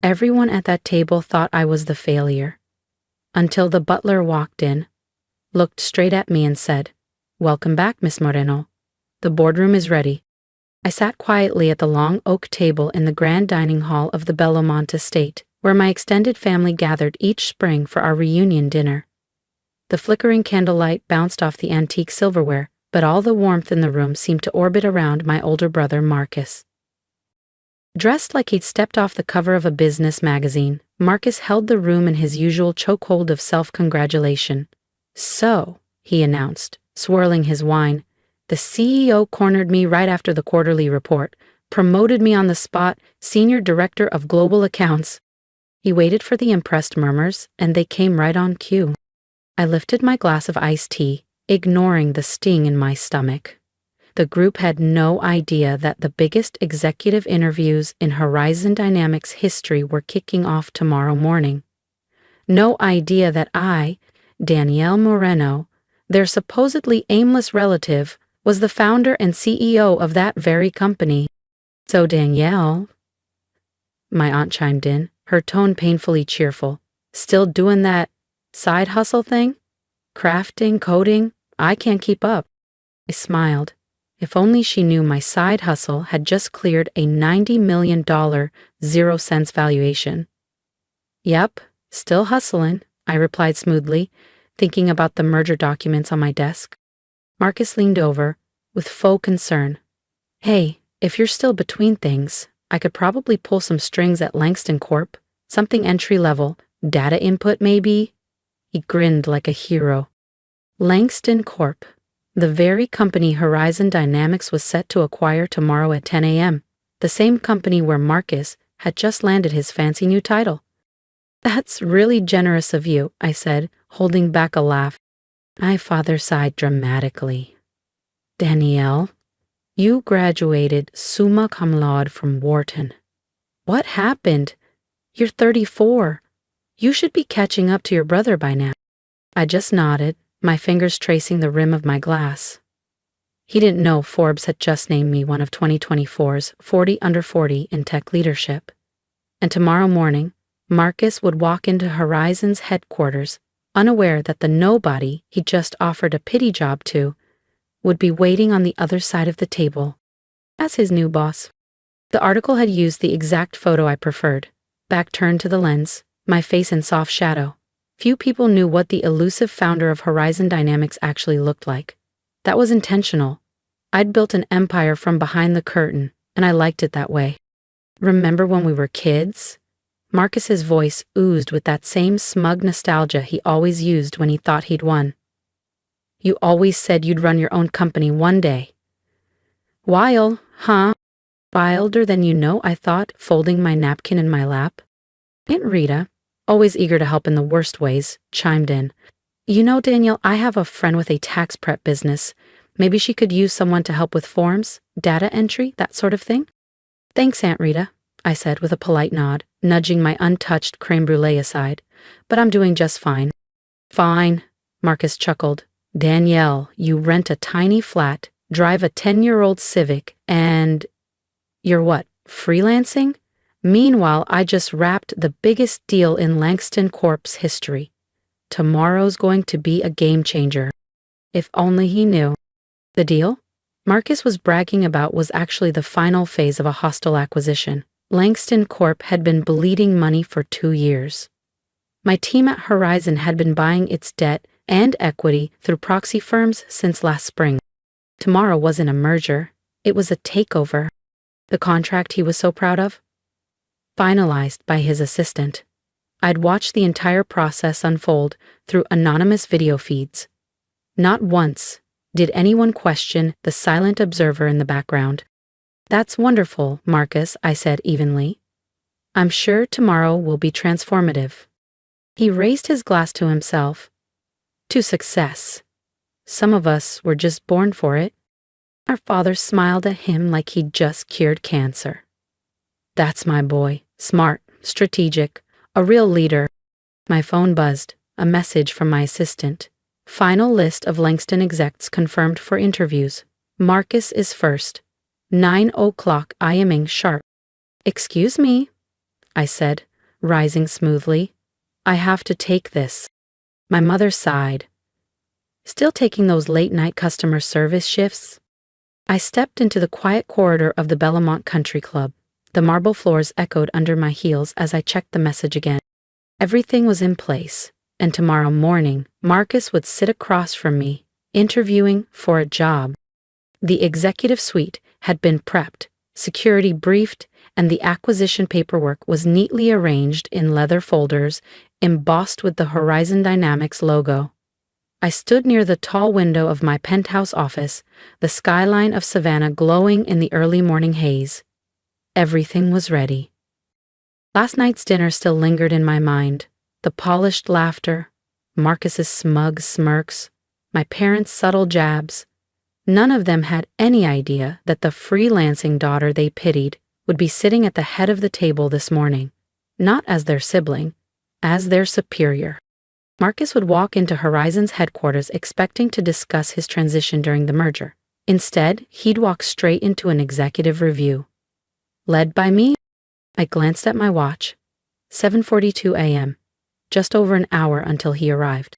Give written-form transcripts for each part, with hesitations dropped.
Everyone at that table thought I was the failure. Until the butler walked in, looked straight at me and said, "Welcome back, Miss Moreno. The boardroom is ready." I sat quietly at the long oak table in the grand dining hall of the Bellomont estate, where my extended family gathered each spring for our reunion dinner. The flickering candlelight bounced off the antique silverware, but all the warmth in the room seemed to orbit around my older brother Marcus. Dressed like he'd stepped off the cover of a business magazine, Marcus held the room in his usual chokehold of self-congratulation. "So," he announced, swirling his wine, "the CEO cornered me right after the quarterly report, promoted me on the spot, Senior Director of Global Accounts." He waited for the impressed murmurs, and they came right on cue. I lifted my glass of iced tea, ignoring the sting in my stomach. The group had no idea that the biggest executive interviews in Horizon Dynamics history were kicking off tomorrow morning. No idea that I, Danielle Moreno, their supposedly aimless relative, was the founder and CEO of that very company. "So Danielle," my aunt chimed in, her tone painfully cheerful, "still doing that side hustle thing? Crafting, coding? I can't keep up." I smiled. If only she knew my side hustle had just cleared a $90 million 0 cents valuation. "Yep, still hustling," I replied smoothly, thinking about the merger documents on my desk. Marcus leaned over, with faux concern. "Hey, if you're still between things, I could probably pull some strings at Langston Corp, something entry-level, data input maybe?" He grinned like a hero. Langston Corp, the very company Horizon Dynamics was set to acquire tomorrow at 10 a.m., the same company where Marcus had just landed his fancy new title. "That's really generous of you," I said, holding back a laugh. My father sighed dramatically. "Danielle, you graduated summa cum laude from Wharton. What happened? You're 34. You should be catching up to your brother by now." I just nodded, my fingers tracing the rim of my glass. He didn't know Forbes had just named me one of 2024's 40 under 40 in tech leadership. And tomorrow morning, Marcus would walk into Horizon's headquarters, unaware that the nobody he just offered a pity job to would be waiting on the other side of the table as his new boss. The article had used the exact photo I preferred, back turned to the lens, my face in soft shadow. Few people knew what the elusive founder of Horizon Dynamics actually looked like. That was intentional. I'd built an empire from behind the curtain, and I liked it that way. "Remember when we were kids?" Marcus's voice oozed with that same smug nostalgia he always used when he thought he'd won. "You always said you'd run your own company one day." "Wild, huh?" "Wilder than you know," I thought, folding my napkin in my lap. Aunt Rita, always eager to help in the worst ways, chimed in. "You know, Danielle, I have a friend with a tax prep business. Maybe she could use someone to help with forms, data entry, that sort of thing." "Thanks, Aunt Rita," I said with a polite nod, nudging my untouched creme brulee aside. "But I'm doing just fine." "Fine," Marcus chuckled. "Danielle, you rent a tiny flat, drive a 10-year-old Civic, and you're what, freelancing? Meanwhile, I just wrapped the biggest deal in Langston Corp's history. Tomorrow's going to be a game changer." If only he knew. The deal Marcus was bragging about was actually the final phase of a hostile acquisition. Langston Corp had been bleeding money for 2 years. My team at Horizon had been buying its debt and equity through proxy firms since last spring. Tomorrow wasn't a merger, it was a takeover. The contract he was so proud of? Finalized by his assistant. I'd watched the entire process unfold through anonymous video feeds. Not once did anyone question the silent observer in the background. "That's wonderful, Marcus," I said evenly. "I'm sure tomorrow will be transformative." He raised his glass to himself. "To success. Some of us were just born for it." Our father smiled at him like he'd just cured cancer. "That's my boy. Smart, strategic, a real leader." My phone buzzed, a message from my assistant. "Final list of Langston execs confirmed for interviews. Marcus is first. 9 o'clock IMing sharp." "Excuse me," I said, rising smoothly. I have to take this. My mother sighed. Still taking those late-night customer service shifts? I stepped into the quiet corridor of the Bellamont Country Club. The marble floors echoed under my heels as I checked the message again. Everything was in place, and tomorrow morning, Marcus would sit across from me, interviewing for a job. The executive suite had been prepped, security briefed, and the acquisition paperwork was neatly arranged in leather folders, embossed with the Horizon Dynamics logo. I stood near the tall window of my penthouse office, the skyline of Savannah glowing in the early morning haze. Everything was ready. Last night's dinner still lingered in my mind. The polished laughter, Marcus's smug smirks, my parents' subtle jabs. None of them had any idea that the freelancing daughter they pitied would be sitting at the head of the table this morning, not as their sibling, as their superior. Marcus would walk into Horizon's headquarters expecting to discuss his transition during the merger. Instead, he'd walk straight into an executive review. Led by me, I glanced at my watch. 7:42 a.m., just over an hour until he arrived.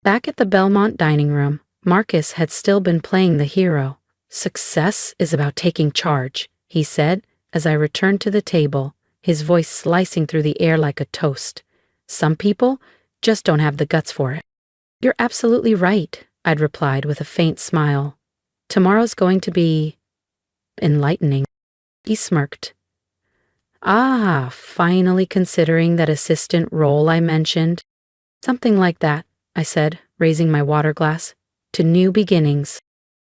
Back at the Belmont dining room, Marcus had still been playing the hero. "Success is about taking charge," he said as I returned to the table, his voice slicing through the air like a toast. "Some people just don't have the guts for it." "You're absolutely right," I'd replied with a faint smile. "Tomorrow's going to be enlightening." He smirked. "Ah, finally considering that assistant role I mentioned." "Something like that," I said, raising my water glass. "To new beginnings."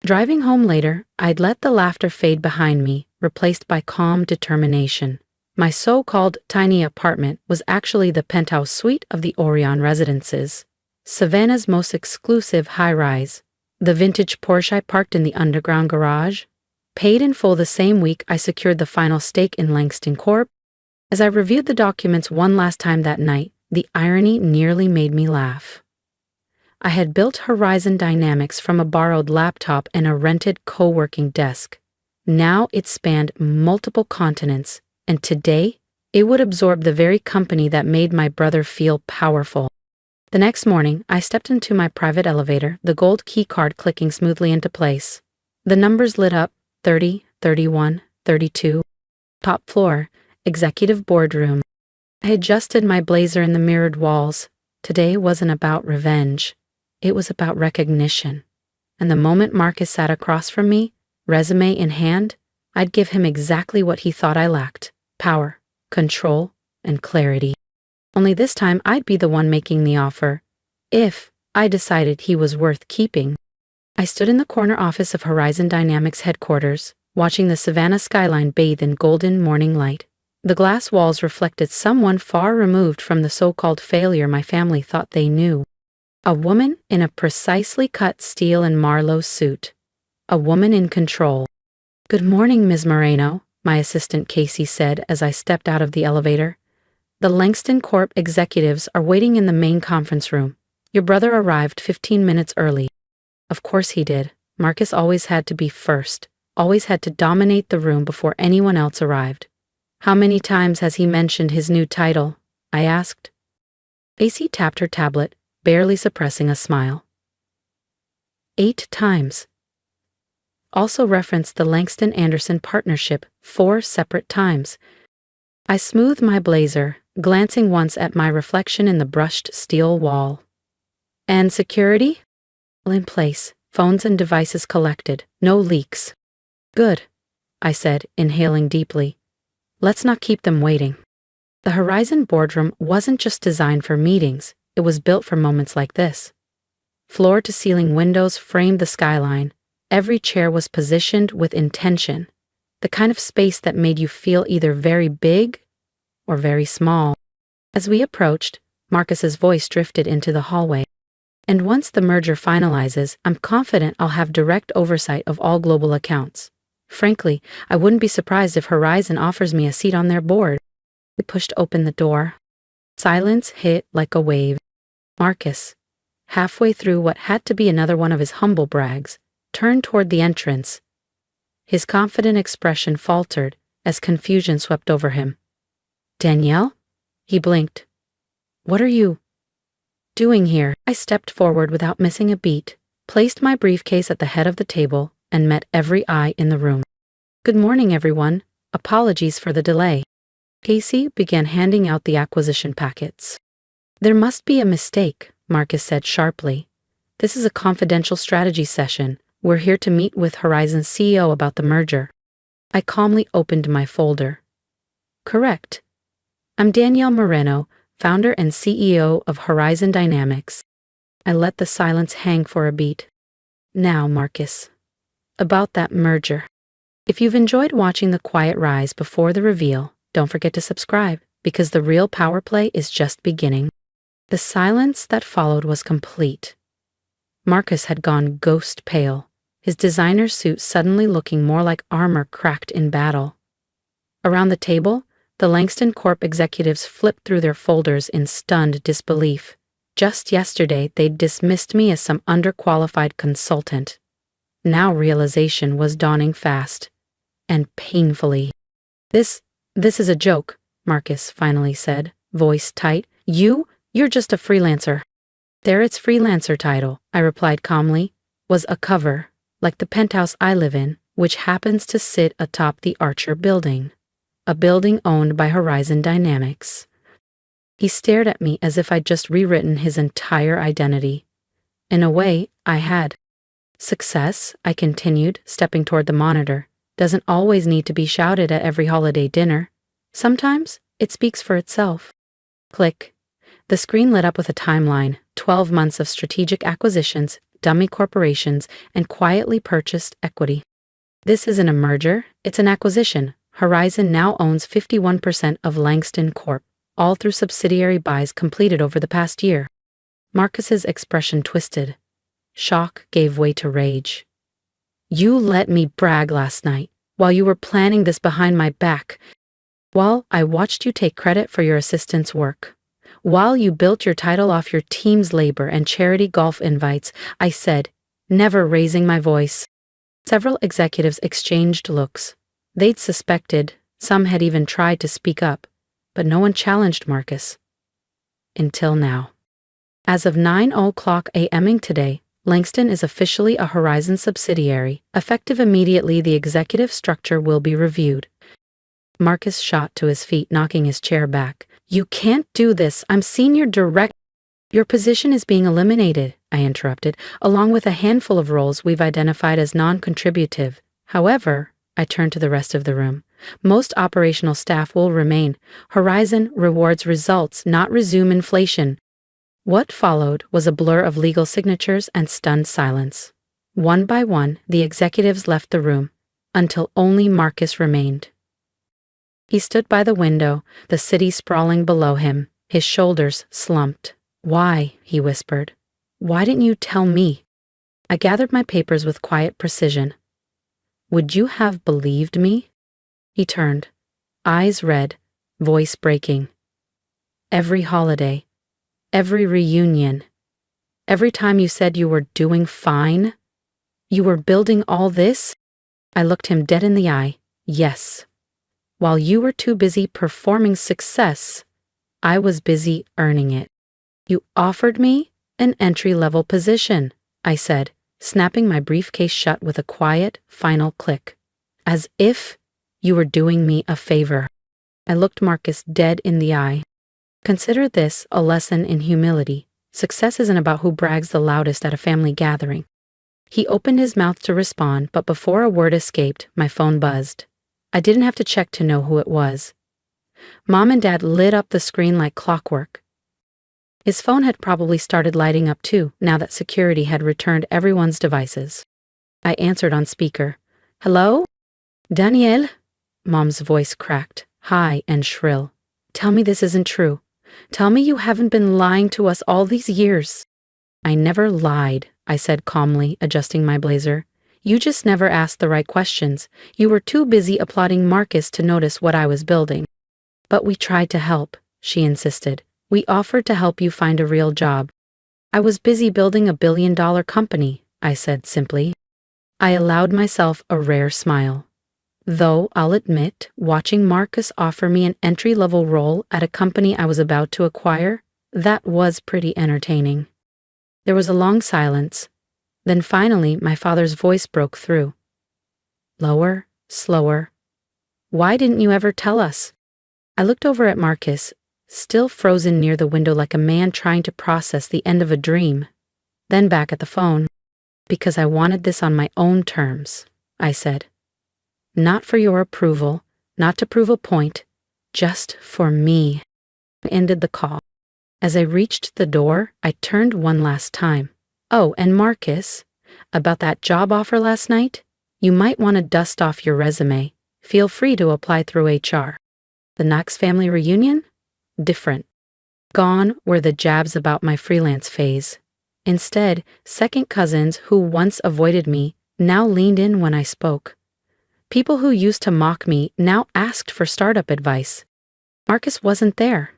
Driving home later, I'd let the laughter fade behind me, replaced by calm determination. My so-called tiny apartment was actually the penthouse suite of the Orion Residences, Savannah's most exclusive high-rise. The vintage Porsche I parked in the underground garage, paid in full the same week I secured the final stake in Langston Corp. As I reviewed the documents one last time that night, the irony nearly made me laugh. I had built Horizon Dynamics from a borrowed laptop and a rented co-working desk. Now it spanned multiple continents, and today, it would absorb the very company that made my brother feel powerful. The next morning, I stepped into my private elevator, the gold key card clicking smoothly into place. The numbers lit up, 30, 31, 32. Top floor, executive boardroom. I adjusted my blazer in the mirrored walls. Today wasn't about revenge. It was about recognition. And the moment Marcus sat across from me, resume in hand, I'd give him exactly what he thought I lacked: power, control, and clarity. Only this time I'd be the one making the offer, if I decided he was worth keeping. I stood in the corner office of Horizon Dynamics headquarters, watching the Savannah skyline bathe in golden morning light. The glass walls reflected someone far removed from the so-called failure my family thought they knew. A woman in a precisely cut steel and Marlowe suit. A woman in control. "Good morning, Ms. Moreno," my assistant Casey said as I stepped out of the elevator. "The Langston Corp executives are waiting in the main conference room. Your brother arrived 15 minutes early." Of course he did. Marcus always had to be first, always had to dominate the room before anyone else arrived. "How many times has he mentioned his new title?" I asked. AC tapped her tablet, barely suppressing a smile. 8 times. Also referenced the Langston-Anderson partnership 4 separate times. I smoothed my blazer, glancing once at my reflection in the brushed steel wall. "And security?" "In place, phones and devices collected, no leaks." "Good," I said, inhaling deeply. "Let's not keep them waiting." The Horizon boardroom wasn't just designed for meetings, it was built for moments like this. Floor-to-ceiling windows framed the skyline. Every chair was positioned with intention, the kind of space that made you feel either very big or very small. As we approached, Marcus's voice drifted into the hallway. "And once the merger finalizes, I'm confident I'll have direct oversight of all global accounts. Frankly, I wouldn't be surprised if Horizon offers me a seat on their board." We pushed open the door. Silence hit like a wave. Marcus, halfway through what had to be another one of his humble brags, turned toward the entrance. His confident expression faltered as confusion swept over him. "Danielle?" He blinked. What are you doing here? I stepped forward without missing a beat, placed my briefcase at the head of the table, and met every eye in the room. Good morning, everyone. Apologies for the delay. Casey began handing out the acquisition packets. There must be a mistake, Marcus said sharply. This is a confidential strategy session. We're here to meet with Horizon's CEO about the merger. I calmly opened my folder. Correct. I'm Danielle Moreno, founder and CEO of Horizon Dynamics. I let the silence hang for a beat. Now, Marcus. About that merger. If you've enjoyed watching the quiet rise before the reveal, don't forget to subscribe, because the real power play is just beginning. The silence that followed was complete. Marcus had gone ghost pale, his designer suit suddenly looking more like armor cracked in battle. Around the table, the Langston Corp executives flipped through their folders in stunned disbelief. Just yesterday, they'd dismissed me as some underqualified consultant. Now realization was dawning fast. And painfully. This is a joke, Marcus finally said, voice tight. You're just a freelancer. There, its freelancer title, I replied calmly, was a cover, like the penthouse I live in, which happens to sit atop the Archer building. A building owned by Horizon Dynamics. He stared at me as if I'd just rewritten his entire identity. In a way, I had. Success, I continued, stepping toward the monitor, doesn't always need to be shouted at every holiday dinner. Sometimes, it speaks for itself. Click. The screen lit up with a timeline, 12 months of strategic acquisitions, dummy corporations, and quietly purchased equity. This isn't a merger, it's an acquisition. Horizon now owns 51% of Langston Corp, all through subsidiary buys completed over the past year. Marcus's expression twisted. Shock gave way to rage. You let me brag last night, while you were planning this behind my back, while I watched you take credit for your assistant's work, while you built your title off your team's labor and charity golf invites, I said, never raising my voice. Several executives exchanged looks. They'd suspected, some had even tried to speak up, but no one challenged Marcus. Until now. As of 9:00 a.m. today, Langston is officially a Horizon subsidiary. Effective immediately, the executive structure will be reviewed. Marcus shot to his feet, knocking his chair back. You can't do this. I'm senior director. Your position is being eliminated, I interrupted, along with a handful of roles we've identified as non-contributive. However, I turned to the rest of the room. Most operational staff will remain. Horizon rewards results, not resume inflation. What followed was a blur of legal signatures and stunned silence. One by one, the executives left the room, until only Marcus remained. He stood by the window, the city sprawling below him, his shoulders slumped. Why? He whispered. Why didn't you tell me? I gathered my papers with quiet precision. Would you have believed me? He turned, eyes red, voice breaking. Every holiday. Every reunion, every time you said you were doing fine, you were building all this? I looked him dead in the eye. Yes. While you were too busy performing success, I was busy earning it. You offered me an entry-level position, I said, snapping my briefcase shut with a quiet, final click. As if you were doing me a favor. I looked Marcus dead in the eye. Consider this a lesson in humility. Success isn't about who brags the loudest at a family gathering. He opened his mouth to respond, but before a word escaped, my phone buzzed. I didn't have to check to know who it was. Mom and Dad lit up the screen like clockwork. His phone had probably started lighting up too, now that security had returned everyone's devices. I answered on speaker. Hello? Danielle? Mom's voice cracked, high and shrill. Tell me this isn't true. Tell me you haven't been lying to us all these years. I never lied, I said calmly, adjusting my blazer. You just never asked the right questions. You were too busy applauding Marcus to notice what I was building. But we tried to help, she insisted. We offered to help you find a real job. I was busy building $1 billion company, I said simply. I allowed myself a rare smile. Though I'll admit, watching Marcus offer me an entry-level role at a company I was about to acquire, that was pretty entertaining. There was a long silence. Then finally, my father's voice broke through. Lower, slower. Why didn't you ever tell us? I looked over at Marcus, still frozen near the window like a man trying to process the end of a dream. Then back at the phone. Because I wanted this on my own terms, I said. Not for your approval, not to prove a point, just for me. I ended the call. As I reached the door, I turned one last time. Oh, and Marcus, about that job offer last night? You might want to dust off your resume. Feel free to apply through HR. The Knox family reunion? Different. Gone were the jabs about my freelance phase. Instead, second cousins who once avoided me now leaned in when I spoke. People who used to mock me now asked for startup advice. Marcus wasn't there.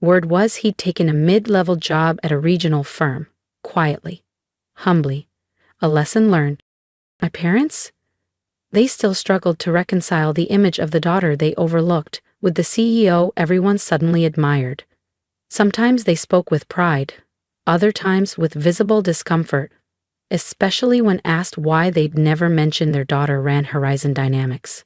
Word was he'd taken a mid-level job at a regional firm, quietly, humbly. A lesson learned. My parents? They still struggled to reconcile the image of the daughter they overlooked with the CEO everyone suddenly admired. Sometimes they spoke with pride, other times with visible discomfort, especially when asked why they'd never mentioned their daughter ran Horizon Dynamics.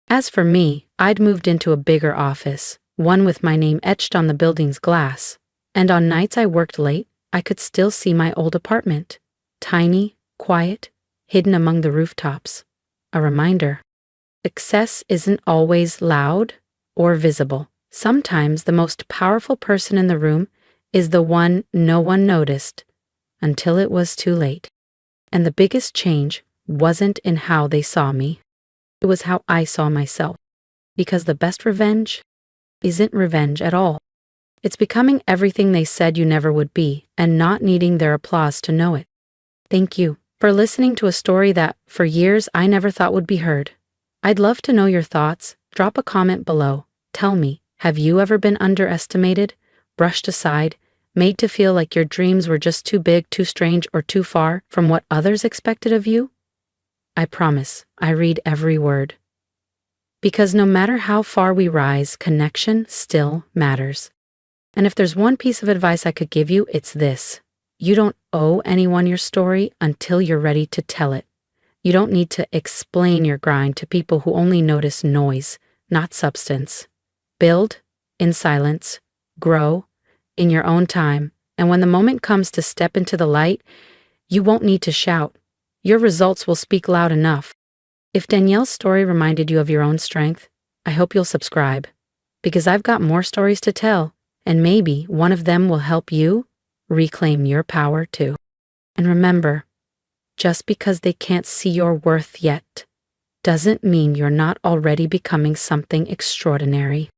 As for me, I'd moved into a bigger office, one with my name etched on the building's glass, and on nights I worked late, I could still see my old apartment, tiny, quiet, hidden among the rooftops. A reminder. Success isn't always loud or visible. Sometimes the most powerful person in the room is the one no one noticed until it was too late. And the biggest change wasn't in how they saw me. It was how I saw myself. Because the best revenge isn't revenge at all. It's becoming everything they said you never would be and not needing their applause to know it. Thank you for listening to a story that, for years, I never thought would be heard. I'd love to know your thoughts. Drop a comment below. Tell me, have you ever been underestimated, brushed aside, made to feel like your dreams were just too big, too strange, or too far from what others expected of you? I promise, I read every word. Because no matter how far we rise, connection still matters. And if there's one piece of advice I could give you, it's this. You don't owe anyone your story until you're ready to tell it. You don't need to explain your grind to people who only notice noise, not substance. Build in silence, grow in your own time, and when the moment comes to step into the light, you won't need to shout. Your results will speak loud enough. If Danielle's story reminded you of your own strength, I hope you'll subscribe, because I've got more stories to tell, and maybe one of them will help you reclaim your power too. And remember, just because they can't see your worth yet, doesn't mean you're not already becoming something extraordinary.